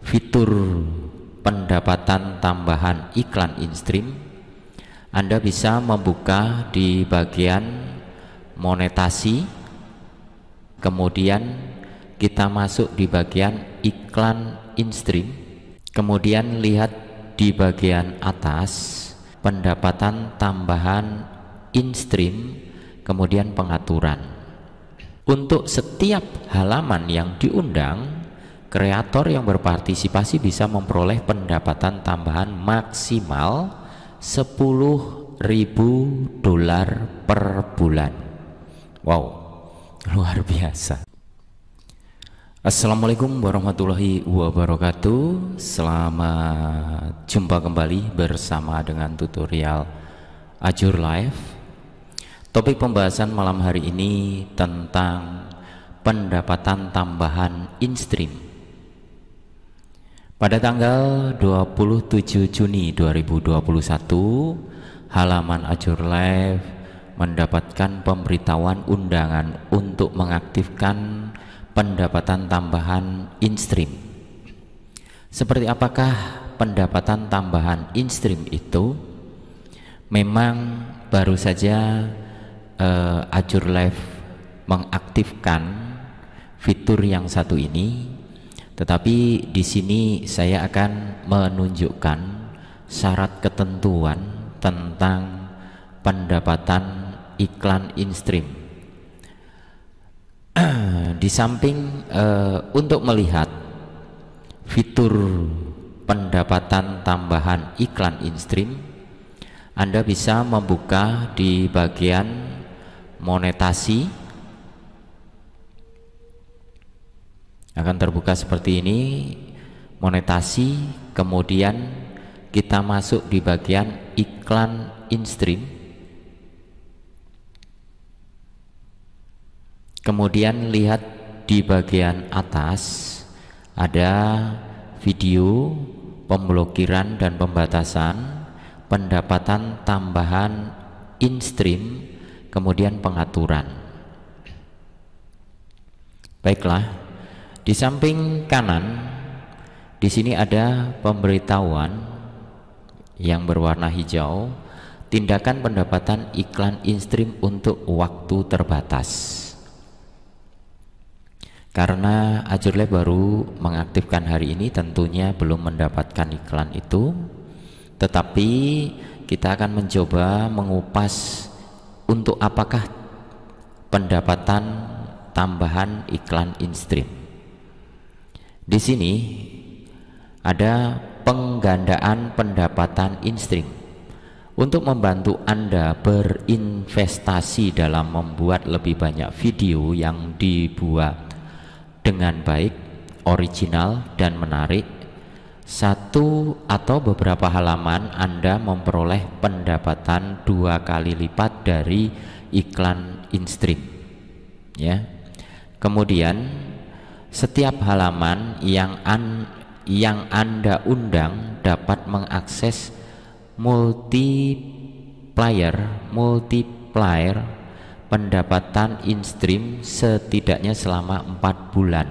fitur pendapatan tambahan iklan in-stream, Anda bisa membuka di bagian monetasi, kemudian kita masuk di bagian iklan in-stream, kemudian lihat di bagian atas pendapatan tambahan in-stream, kemudian pengaturan. Untuk setiap halaman yang diundang, kreator yang berpartisipasi bisa memperoleh pendapatan tambahan maksimal $10.000 per bulan. Wow, luar biasa. Assalamualaikum warahmatullahi wabarakatuh. Selamat jumpa kembali bersama dengan tutorial Azure Live. Topik pembahasan malam hari ini tentang pendapatan tambahan in-stream. Pada tanggal 27 Juni 2021, halaman Azure Live mendapatkan pemberitahuan undangan untuk mengaktifkan pendapatan tambahan in-stream. Seperti apakah pendapatan tambahan in-stream itu? Memang baru saja Azure Live mengaktifkan fitur yang satu ini, tetapi di sini saya akan menunjukkan syarat ketentuan tentang pendapatan iklan in-stream. Di samping untuk melihat fitur pendapatan tambahan iklan in-stream, Anda bisa membuka di bagian monetasi. Akan terbuka seperti ini, monetasi, kemudian kita masuk di bagian iklan in-stream. Kemudian lihat di bagian atas ada video, pemblokiran dan pembatasan, pendapatan tambahan in-stream, kemudian pengaturan. Baiklah, di samping kanan di sini ada pemberitahuan yang berwarna hijau, tindakan pendapatan iklan in-stream untuk waktu terbatas. Karena Azure Live baru mengaktifkan hari ini, tentunya belum mendapatkan iklan itu, tetapi kita akan mencoba mengupas untuk apakah pendapatan tambahan iklan in-stream. Di sini ada penggandaan pendapatan in-stream. Untuk membantu Anda berinvestasi dalam membuat lebih banyak video yang dibuat dengan baik, original dan menarik, satu atau beberapa halaman Anda memperoleh pendapatan 2 kali lipat dari iklan in-stream, ya. Kemudian setiap halaman yang Anda undang dapat mengakses multiplier pendapatan in-stream setidaknya selama 4 bulan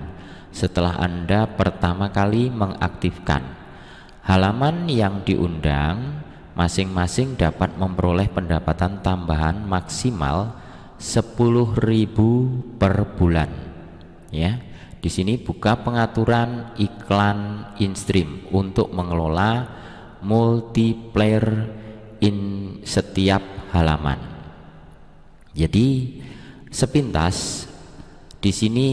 setelah Anda pertama kali mengaktifkan. Halaman yang diundang masing-masing dapat memperoleh pendapatan tambahan maksimal 10.000 per bulan, ya. Di sini buka pengaturan iklan in-stream untuk mengelola multiplier in setiap halaman. Jadi sepintas di sini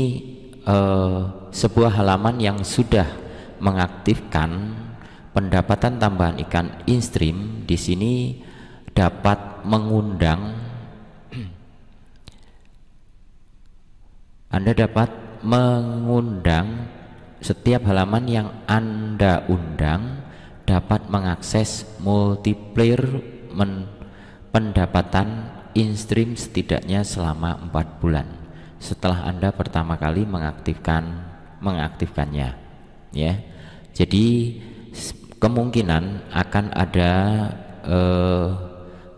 sebuah halaman yang sudah mengaktifkan pendapatan tambahan iklan in-stream di sini dapat mengundang, Anda dapat mengundang setiap halaman yang Anda undang dapat mengakses multiplier pendapatan in-stream setidaknya selama 4 bulan setelah Anda pertama kali mengaktifkannya, ya. Jadi kemungkinan akan ada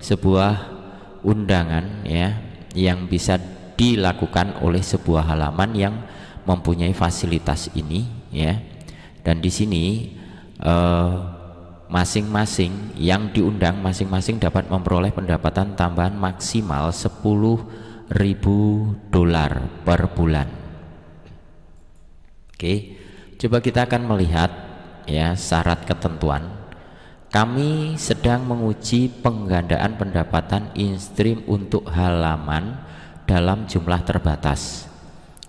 sebuah undangan, ya, yang bisa dilakukan oleh sebuah halaman yang mempunyai fasilitas ini, ya. Dan di sini masing-masing yang diundang masing-masing dapat memperoleh pendapatan tambahan maksimal $10.000 per bulan. Oke, coba kita akan melihat ya syarat ketentuan. Kami sedang menguji penggandaan pendapatan in-stream untuk halaman dalam jumlah terbatas.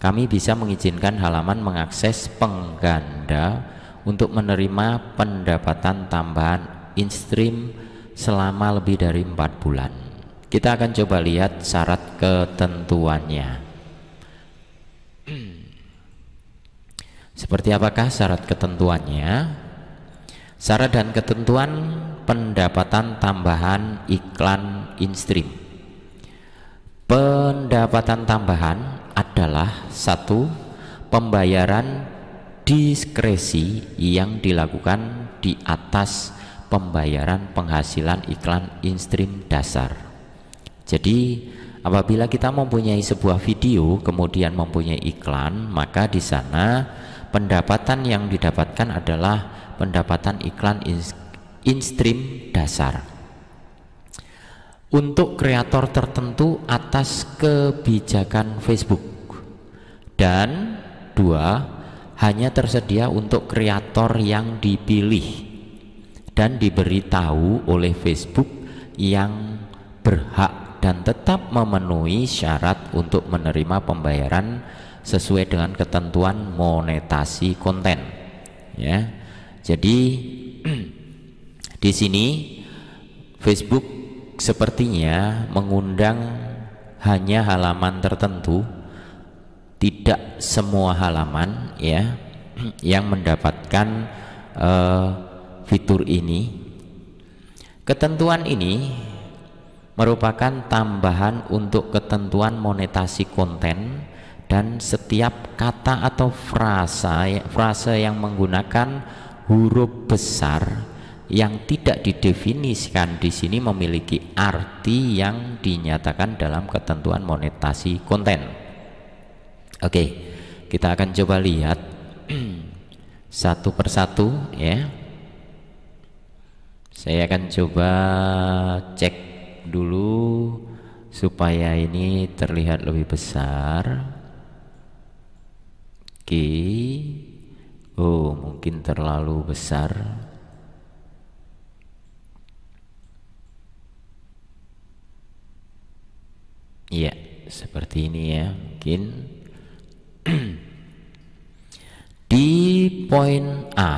Kami bisa mengizinkan halaman mengakses pengganda untuk menerima pendapatan tambahan in-stream selama lebih dari 4 bulan. Kita akan coba lihat syarat ketentuannya. Seperti apakah syarat ketentuannya? Syarat dan ketentuan pendapatan tambahan iklan in-stream. Pendapatan tambahan adalah satu, pembayaran diskresi yang dilakukan di atas pembayaran penghasilan iklan in-stream dasar. Jadi apabila kita mempunyai sebuah video kemudian mempunyai iklan, maka di sana pendapatan yang didapatkan adalah pendapatan iklan in-stream dasar. Untuk kreator tertentu atas kebijakan Facebook. Dan dua, hanya tersedia untuk kreator yang dipilih dan diberitahu oleh Facebook yang berhak dan tetap memenuhi syarat untuk menerima pembayaran sesuai dengan ketentuan monetasi konten. Ya, jadi di sini Facebook sepertinya mengundang hanya halaman tertentu, tidak semua halaman ya yang mendapatkan fitur ini. Ketentuan ini merupakan tambahan untuk ketentuan monetasi konten, dan setiap kata atau frase yang menggunakan huruf besar yang tidak didefinisikan di sini memiliki arti yang dinyatakan dalam ketentuan monetasi konten. Oke, kita akan coba lihat satu persatu ya. Saya akan coba cek dulu supaya ini terlihat lebih besar. Oke. Oh, mungkin terlalu besar. Iya, seperti ini ya, mungkin. Di poin A,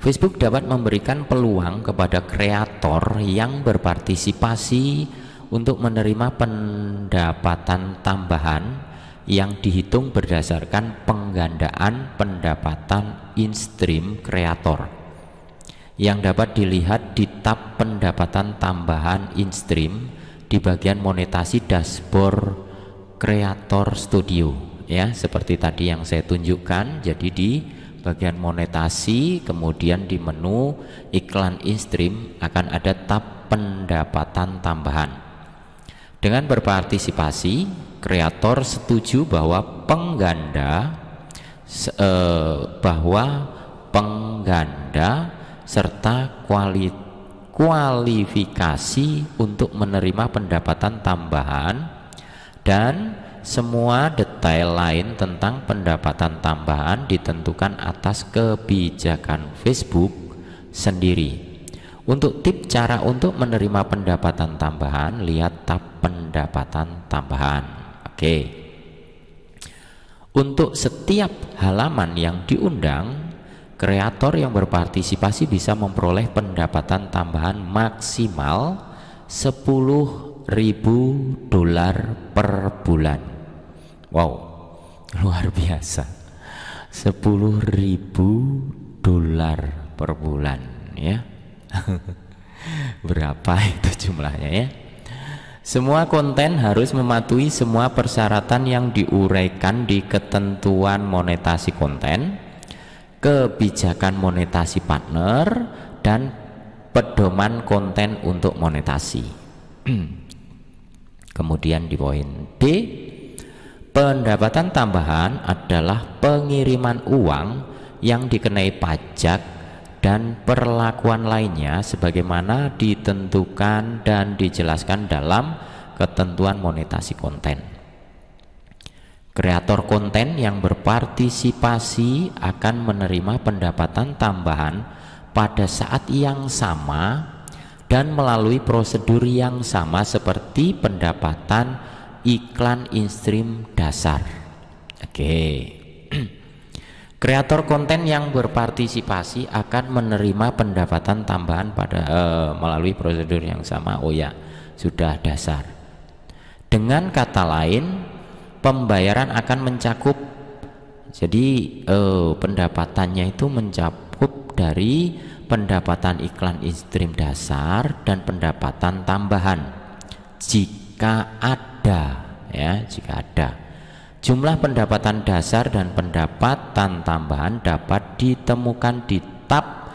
Facebook dapat memberikan peluang kepada kreator yang berpartisipasi untuk menerima pendapatan tambahan yang dihitung berdasarkan penggandaan pendapatan in-stream kreator yang dapat dilihat di tab pendapatan tambahan in-stream di bagian monetasi dashboard Creator Studio ya, seperti tadi yang saya tunjukkan. Jadi di bagian monetasi, kemudian di menu iklan in-stream akan ada tab pendapatan tambahan. Dengan berpartisipasi, kreator setuju bahwa pengganda serta kualifikasi untuk menerima pendapatan tambahan, dan semua detail lain tentang pendapatan tambahan ditentukan atas kebijakan Facebook sendiri. Untuk tip cara untuk menerima pendapatan tambahan, lihat tab pendapatan tambahan. Oke. Untuk setiap halaman yang diundang, kreator yang berpartisipasi bisa memperoleh pendapatan tambahan maksimal $10.000 per bulan. Wow, luar biasa. $10.000 per bulan ya. Berapa itu jumlahnya ya? Semua konten harus mematuhi semua persyaratan yang diuraikan di ketentuan monetasi konten, kebijakan monetasi partner, dan pedoman konten untuk monetasi. Kemudian di poin D, pendapatan tambahan adalah pengiriman uang yang dikenai pajak dan perlakuan lainnya sebagaimana ditentukan dan dijelaskan dalam ketentuan monetasi konten. Kreator konten yang berpartisipasi akan menerima pendapatan tambahan pada saat yang sama dan melalui prosedur yang sama seperti pendapatan iklan in-stream dasar. Oke. Kreator konten yang berpartisipasi akan menerima pendapatan tambahan pada melalui prosedur yang sama. Oh ya, sudah dasar. Dengan kata lain, pembayaran akan mencakup, jadi pendapatannya itu mencakup dari pendapatan iklan in-stream dasar dan pendapatan tambahan jika ada, ya, jika ada. Jumlah pendapatan dasar dan pendapatan tambahan dapat ditemukan di tab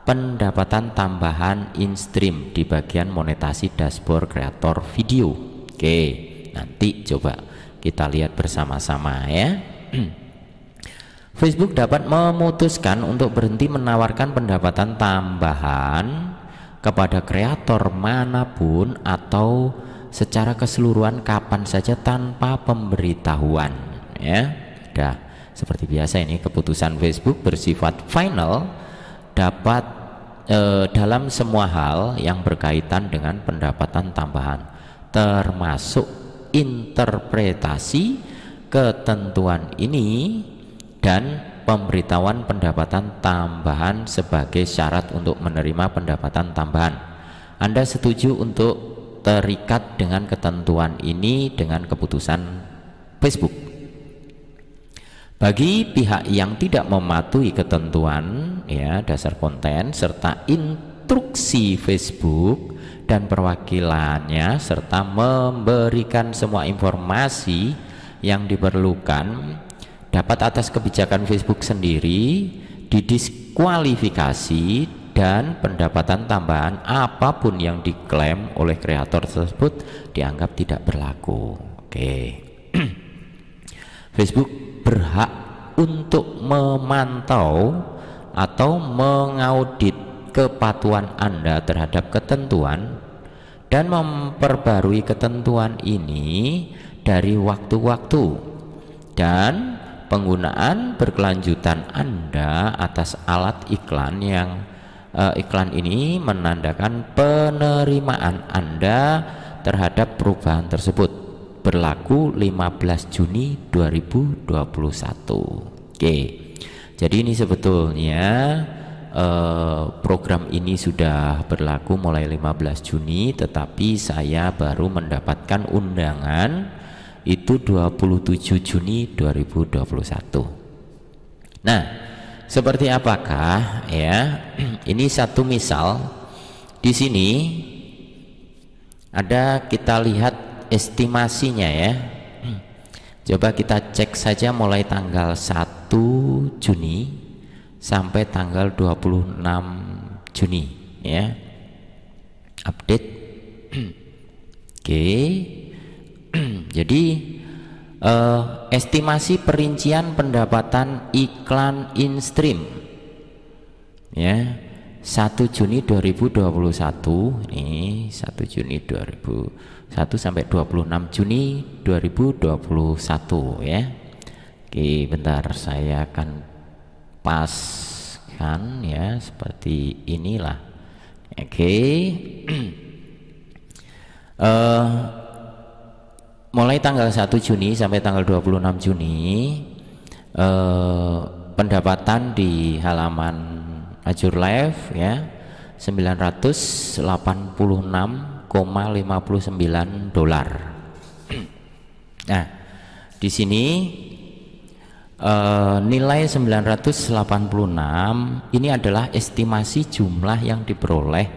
pendapatan tambahan in-stream di bagian monetasi dashboard kreator video. Oke, nanti coba kita lihat bersama-sama ya. Facebook dapat memutuskan untuk berhenti menawarkan pendapatan tambahan kepada kreator manapun atau secara keseluruhan kapan saja tanpa pemberitahuan, ya. Dah, seperti biasa ini keputusan Facebook bersifat final, dapat dalam semua hal yang berkaitan dengan pendapatan tambahan, termasuk interpretasi ketentuan ini dan pemberitahuan pendapatan tambahan sebagai syarat untuk menerima pendapatan tambahan. Anda setuju untuk terikat dengan ketentuan ini dengan keputusan Facebook. Bagi pihak yang tidak mematuhi ketentuan, ya, dasar konten serta instruksi Facebook dan perwakilannya serta memberikan semua informasi yang diperlukan, dapat atas kebijakan Facebook sendiri didiskualifikasi dan pendapatan tambahan apapun yang diklaim oleh kreator tersebut dianggap tidak berlaku. Oke. Facebook berhak untuk memantau atau mengaudit kepatuhan Anda terhadap ketentuan dan memperbarui ketentuan ini dari waktu-waktu, dan penggunaan berkelanjutan Anda atas alat iklan yang iklan ini menandakan penerimaan Anda terhadap perubahan tersebut berlaku 15 Juni 2021. Oke. Jadi ini sebetulnya program ini sudah berlaku mulai 15 Juni, tetapi saya baru mendapatkan undangan itu 27 Juni 2021. Nah, seperti apakah ya? Ini satu misal. Di sini ada, kita lihat estimasinya ya. Coba kita cek saja mulai tanggal 1 Juni sampai tanggal 26 Juni ya. Update. Oke. Jadi estimasi perincian pendapatan iklan in-stream ya, 1 Juni 2021 ini 1 Juni 2001 sampai 26 Juni 2021 ya. Oke, bentar saya akan paskan ya, seperti inilah. Oke. Mulai tanggal 1 Juni sampai tanggal 26 Juni pendapatan di halaman Azure Live ya, $986,59. Nah, di sini nilai 986 ini adalah estimasi jumlah yang diperoleh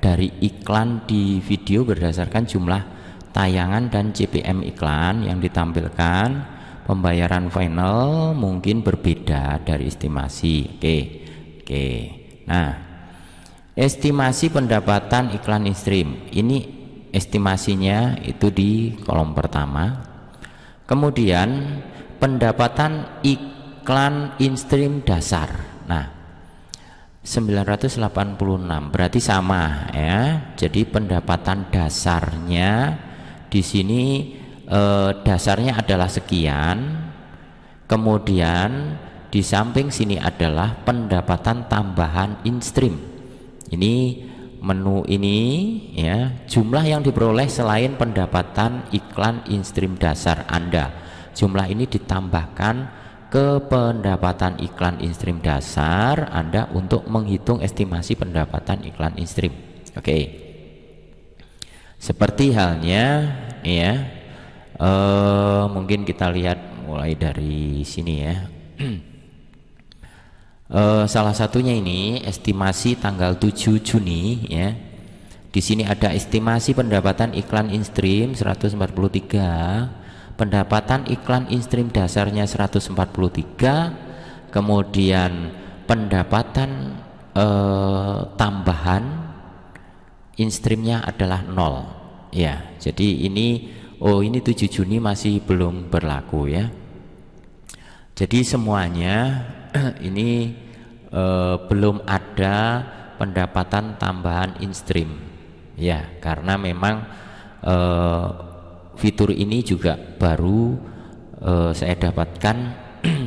dari iklan di video berdasarkan jumlah tayangan dan CPM iklan yang ditampilkan. Pembayaran final mungkin berbeda dari estimasi. Oke. Nah, estimasi pendapatan iklan in-stream ini estimasinya itu di kolom pertama. Kemudian pendapatan iklan in-stream dasar. Nah, 986 berarti sama ya. Jadi pendapatan dasarnya di sini dasarnya adalah sekian. Kemudian di samping sini adalah pendapatan tambahan in-stream. Ini menu ini ya, jumlah yang diperoleh selain pendapatan iklan in-stream dasar Anda. Jumlah ini ditambahkan ke pendapatan iklan in-stream dasar Anda untuk menghitung estimasi pendapatan iklan in-stream. Oke. Seperti halnya ya, mungkin kita lihat mulai dari sini ya. Salah satunya ini estimasi tanggal 7 Juni ya. Di sini ada estimasi pendapatan iklan in-stream 143, pendapatan iklan in-stream dasarnya 143, kemudian pendapatan tambahan in-streamnya adalah 0 ya. Jadi ini ini 7 Juni masih belum berlaku ya. Jadi semuanya ini belum ada pendapatan tambahan in-stream ya, karena memang fitur ini juga baru saya dapatkan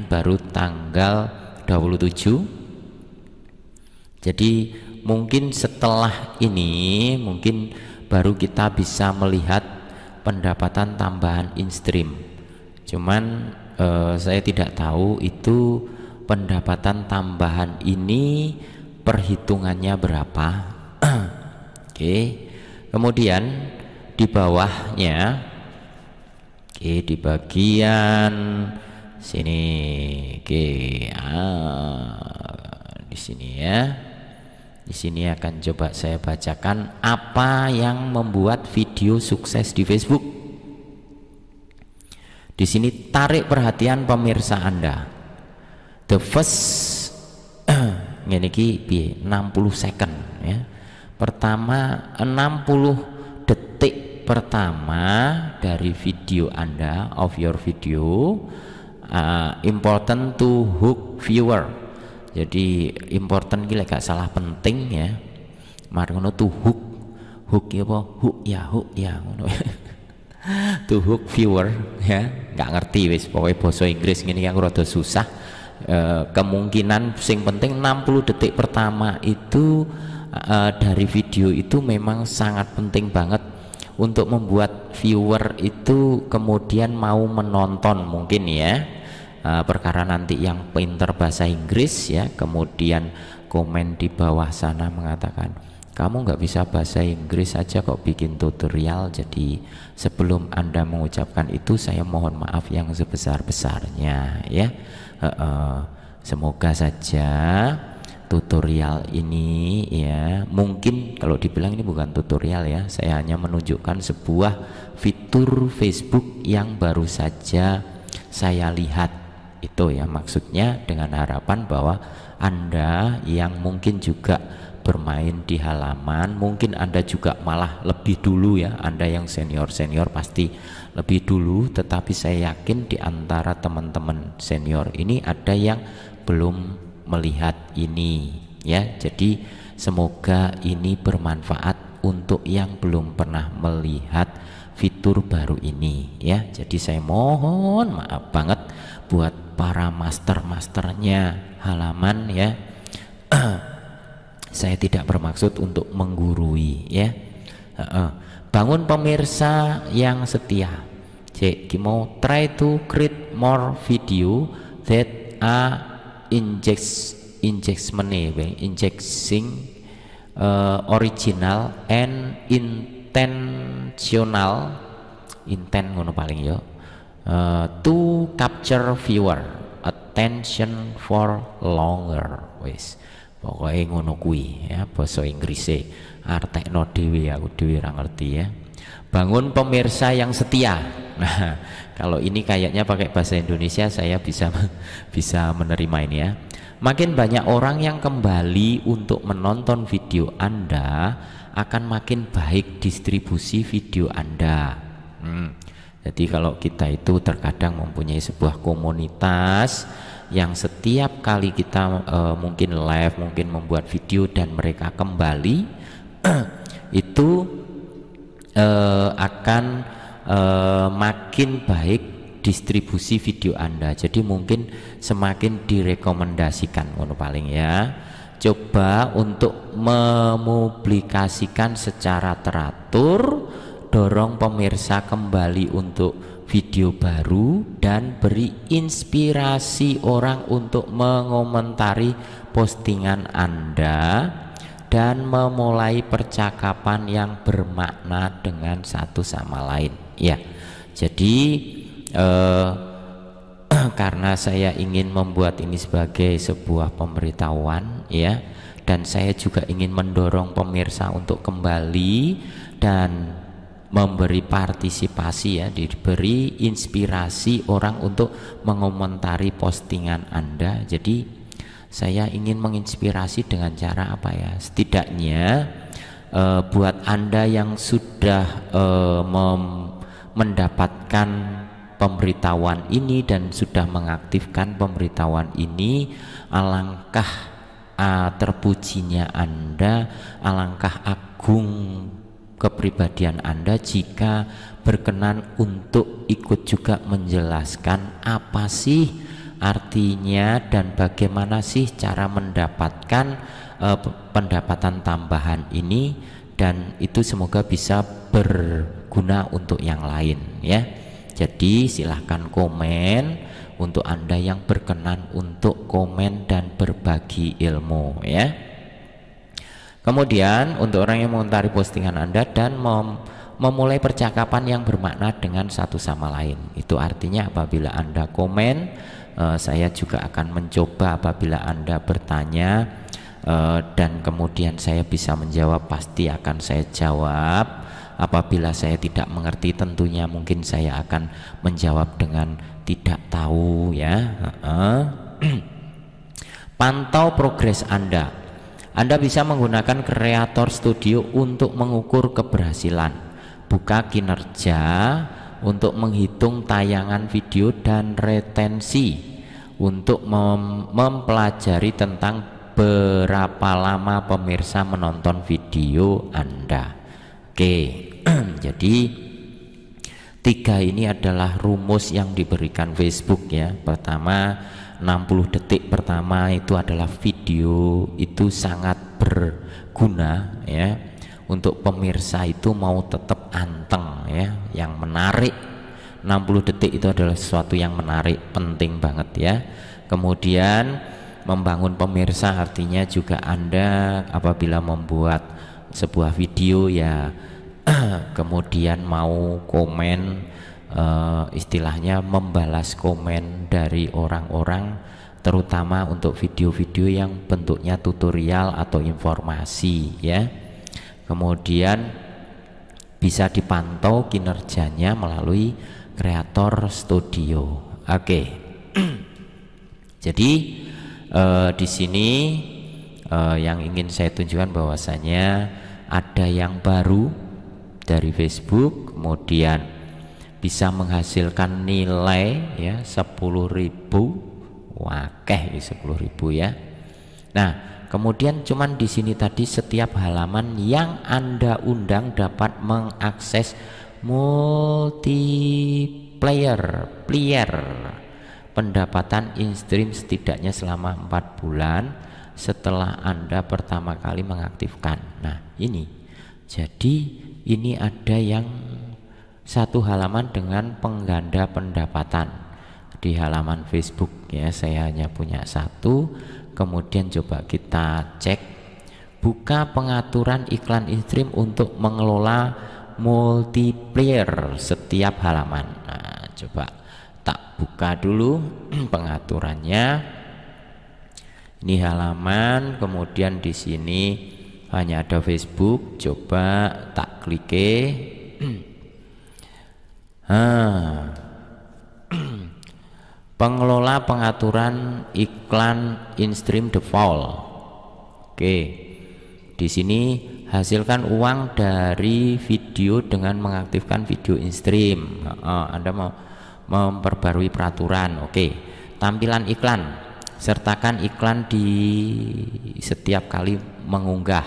baru tanggal 27. Jadi mungkin setelah ini mungkin baru kita bisa melihat pendapatan tambahan in-stream. Cuman saya tidak tahu itu pendapatan tambahan ini perhitungannya berapa. Oke. Kemudian di bawahnya, oke, di bagian sini, oke, di sini ya. Di sini akan coba saya bacakan apa yang membuat video sukses di Facebook. Di sini tarik perhatian pemirsa Anda. The first ini 60 second ya. Pertama 60 detik pertama dari video Anda, of your video, important to hook viewer. Jadi important gila gak salah penting ya. Margono to hook ya apa? Hook ya ngono. To hook viewer ya, nggak ngerti wis pokoknya bahasa Inggris gini aku rada susah. Kemungkinan sing penting 60 detik pertama itu dari video itu memang sangat penting banget untuk membuat viewer itu kemudian mau menonton mungkin ya. Perkara nanti yang pinter bahasa Inggris ya, kemudian komen di bawah sana mengatakan kamu nggak bisa bahasa Inggris aja kok bikin tutorial. Jadi sebelum Anda mengucapkan itu saya mohon maaf yang sebesar-besarnya ya. Semoga saja tutorial ini ya, mungkin kalau dibilang ini bukan tutorial ya, saya hanya menunjukkan sebuah fitur Facebook yang baru saja saya lihat itu ya, maksudnya dengan harapan bahwa Anda yang mungkin juga bermain di halaman, mungkin Anda juga malah lebih dulu ya, Anda yang senior-senior pasti lebih dulu, tetapi saya yakin di antara teman-teman senior ini ada yang belum melihat ini ya. Jadi semoga ini bermanfaat untuk yang belum pernah melihat fitur baru ini ya. Jadi saya mohon maaf banget buat para master-masternya halaman ya. Saya tidak bermaksud untuk menggurui ya. Bangun pemirsa yang setia. Cek mau try to create more video that are injecting original and intentional intent ngono paling yo to capture viewer attention for longer. Wis pokoknya ngono kuwi ya, bahasa Inggrisnya artekno dhewe aku dhewe ora ngerti ya. Bangun pemirsa yang setia. Nah, kalau ini kayaknya pakai bahasa Indonesia saya bisa menerima ini ya. Makin banyak orang yang kembali untuk menonton video Anda, akan makin baik distribusi video Anda. Jadi kalau kita itu terkadang mempunyai sebuah komunitas yang setiap kali kita mungkin live, mungkin membuat video dan mereka kembali itu akan makin baik distribusi video Anda. Jadi mungkin semakin direkomendasikan paling ya. Coba untuk mepublikasikan secara teratur, dorong pemirsa kembali untuk video baru dan beri inspirasi orang untuk mengomentari postingan Anda dan memulai percakapan yang bermakna dengan satu sama lain ya. Jadi karena saya ingin membuat ini sebagai sebuah pemberitahuan ya, dan saya juga ingin mendorong pemirsa untuk kembali dan memberi partisipasi ya, diberi inspirasi orang untuk mengomentari postingan Anda. Jadi saya ingin menginspirasi dengan cara apa ya, setidaknya buat Anda yang sudah mendapatkan pemberitahuan ini dan sudah mengaktifkan pemberitahuan ini, alangkah terpujinya Anda, alangkah agung kepribadian Anda jika berkenan untuk ikut juga menjelaskan apa sih artinya dan bagaimana sih cara mendapatkan pendapatan tambahan ini, dan itu semoga bisa berguna untuk yang lain ya. Jadi silahkan komen untuk Anda yang berkenan untuk komen dan berbagi ilmu ya. Kemudian untuk orang yang mengomentari postingan Anda dan memulai percakapan yang bermakna dengan satu sama lain. Itu artinya apabila Anda komen, saya juga akan mencoba apabila Anda bertanya dan kemudian saya bisa menjawab, pasti akan saya jawab. Apabila saya tidak mengerti, tentunya mungkin saya akan menjawab dengan tidak tahu ya. Pantau progres Anda. Anda bisa menggunakan Creator Studio untuk mengukur keberhasilan. Buka kinerja untuk menghitung tayangan video dan retensi, untuk mempelajari tentang berapa lama pemirsa menonton video Anda. Oke, jadi 3 ini adalah rumus yang diberikan Facebook ya. Pertama, 60 detik pertama itu adalah video, itu sangat berguna ya untuk pemirsa itu mau tetap anteng ya, yang menarik. 60 detik itu adalah sesuatu yang menarik, penting banget ya. Kemudian membangun pemirsa artinya juga Anda apabila membuat sebuah video ya kemudian mau komen, istilahnya membalas komen dari orang-orang, terutama untuk video-video yang bentuknya tutorial atau informasi ya. Kemudian bisa dipantau kinerjanya melalui Creator Studio. Oke. Jadi di sini yang ingin saya tunjukkan bahwasanya ada yang baru dari Facebook, kemudian bisa menghasilkan nilai ya 10.000, wakeh 10.000 ya. Nah, kemudian cuman di sini tadi setiap halaman yang Anda undang dapat mengakses multiplayer pendapatan in-stream setidaknya selama 4 bulan setelah Anda pertama kali mengaktifkan. Nah, ini jadi ini ada yang satu halaman dengan pengganda pendapatan di halaman Facebook ya. Saya hanya punya satu. Kemudian coba kita cek, buka pengaturan iklan in-stream untuk mengelola multiplayer setiap halaman. Nah, coba tak buka dulu pengaturannya. Ini halaman, kemudian di sini hanya ada Facebook. Coba tak klik. Pengelola pengaturan iklan in-stream default. Oke, di sini hasilkan uang dari video dengan mengaktifkan video in-stream. Anda mau memperbarui peraturan. Oke, tampilan iklan. Sertakan iklan di setiap kali mengunggah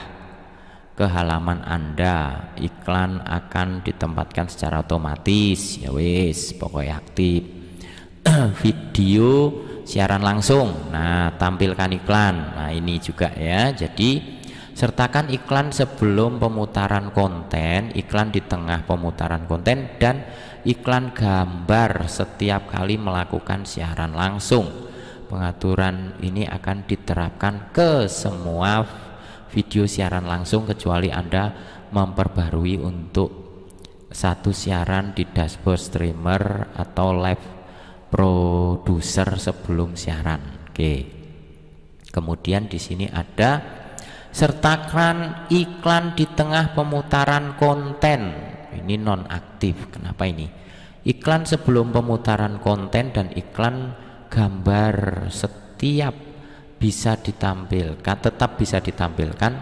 ke halaman Anda. Iklan akan ditempatkan secara otomatis. Ya wis, pokoknya aktif. Video siaran langsung. Nah, tampilkan iklan. Nah, ini juga ya. Jadi sertakan iklan sebelum pemutaran konten, iklan di tengah pemutaran konten, dan iklan gambar setiap kali melakukan siaran langsung. Pengaturan ini akan diterapkan ke semua video siaran langsung kecuali Anda memperbarui untuk satu siaran di dashboard streamer atau live producer sebelum siaran. Oke. Kemudian di sini ada sertakan iklan di tengah pemutaran konten. Ini nonaktif. Kenapa ini? Iklan sebelum pemutaran konten dan iklan gambar setiap bisa ditampilkan, tetap bisa ditampilkan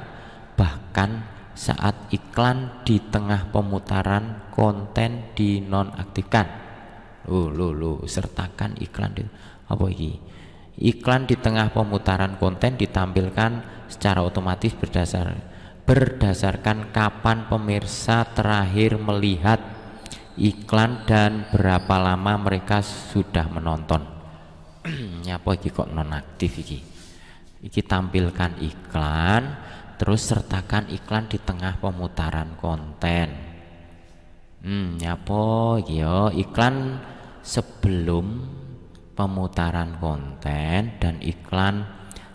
bahkan saat iklan di tengah pemutaran konten dinonaktifkan. Sertakan iklan di apa ini? Iklan di tengah pemutaran konten ditampilkan secara otomatis berdasarkan kapan pemirsa terakhir melihat iklan dan berapa lama mereka sudah menonton. Apa iki kok nonaktif iki? Iki tampilkan iklan, terus sertakan iklan di tengah pemutaran konten. Apa iki yo? Iklan sebelum pemutaran konten dan iklan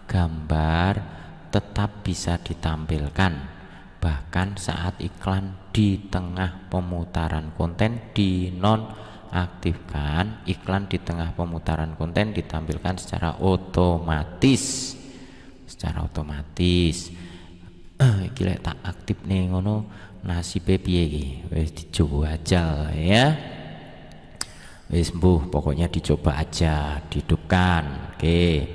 gambar tetap bisa ditampilkan bahkan saat iklan di tengah pemutaran konten dinonaktifkan. Iklan di tengah pemutaran konten ditampilkan secara otomatis. Iki lek tak aktif nih ngono nasibe piye iki? Wis dicoba aja ya. Wis pokoknya dicoba aja, dihidupkan. Oke.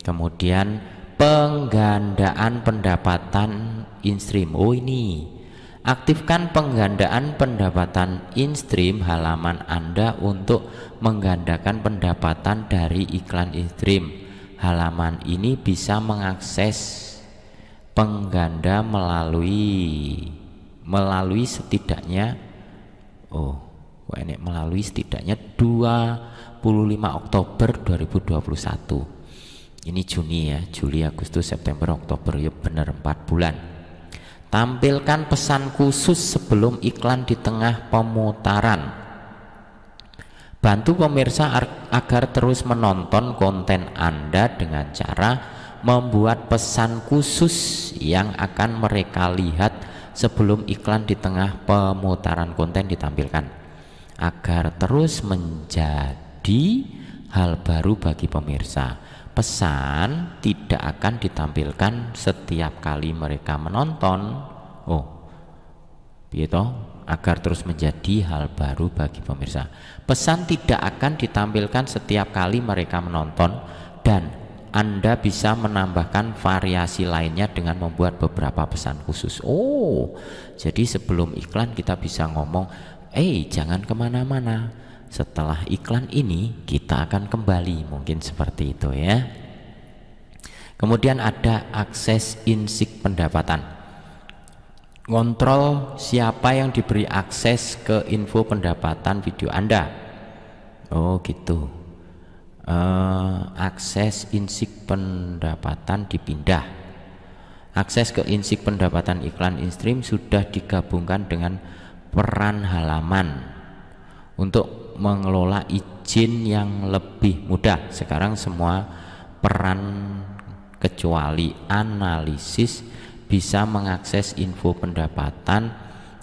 Kemudian penggandaan pendapatan in-stream. Oh ini. Aktifkan penggandaan pendapatan in-stream halaman Anda untuk menggandakan pendapatan dari iklan in-stream. Halaman ini bisa mengakses pengganda melalui setidaknya melalui setidaknya 25 Oktober 2021. Ini Juni ya, Juli, Agustus, September, Oktober, ya bener 4 bulan. Tampilkan pesan khusus sebelum iklan di tengah pemutaran. Bantu pemirsa agar terus menonton konten Anda dengan cara membuat pesan khusus yang akan mereka lihat sebelum iklan di tengah pemutaran konten ditampilkan. Agar terus menjadi hal baru bagi pemirsa, pesan tidak akan ditampilkan setiap kali mereka menonton. Agar terus menjadi hal baru bagi pemirsa, pesan tidak akan ditampilkan setiap kali mereka menonton, dan Anda bisa menambahkan variasi lainnya dengan membuat beberapa pesan khusus. Jadi sebelum iklan kita bisa ngomong, jangan kemana-mana, setelah iklan ini kita akan kembali, mungkin seperti itu ya. Kemudian ada akses insik pendapatan. Kontrol siapa yang diberi akses ke info pendapatan video Anda. Gitu. Akses insik pendapatan dipindah. Akses ke insik pendapatan iklan in-stream sudah digabungkan dengan peran halaman untuk mengelola izin yang lebih mudah. Sekarang semua peran kecuali analisis bisa mengakses info pendapatan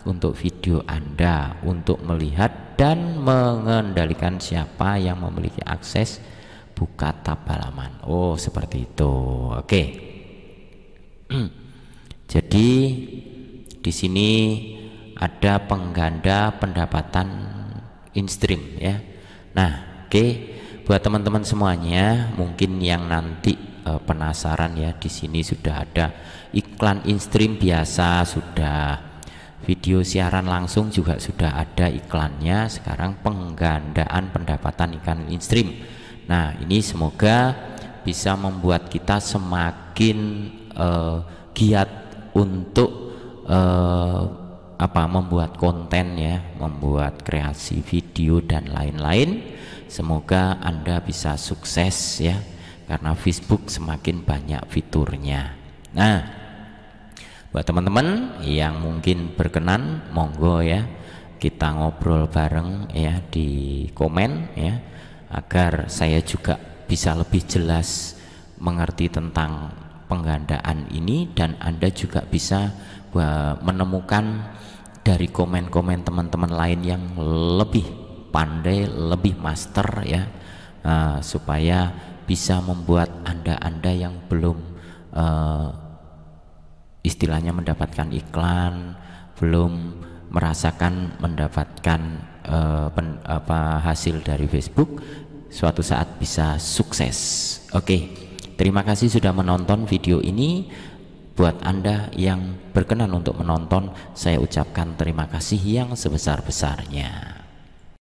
untuk video Anda untuk melihat dan mengendalikan siapa yang memiliki akses buka tab halaman. Seperti itu. Oke. Jadi di sini ada pengganda pendapatan in-stream ya. Nah, buat teman-teman semuanya mungkin yang nanti penasaran ya, di sini sudah ada iklan in-stream biasa, sudah video siaran langsung juga sudah ada iklannya. Sekarang penggandaan pendapatan iklan in-stream. Nah, ini semoga bisa membuat kita semakin giat untuk membuat konten ya, membuat kreasi video dan lain-lain. Semoga Anda bisa sukses ya, karena Facebook semakin banyak fiturnya. Nah, buat teman-teman yang mungkin berkenan, monggo ya, kita ngobrol bareng ya di komen ya, agar saya juga bisa lebih jelas mengerti tentang penggandaan ini, dan Anda juga bisa menemukan dari komen-komen teman-teman lain yang lebih pandai, lebih master ya, supaya bisa membuat Anda yang belum istilahnya mendapatkan iklan, belum merasakan mendapatkan hasil dari Facebook, suatu saat bisa sukses. Oke, terima kasih sudah menonton video ini. Buat Anda yang berkenan untuk menonton, saya ucapkan terima kasih yang sebesar-besarnya.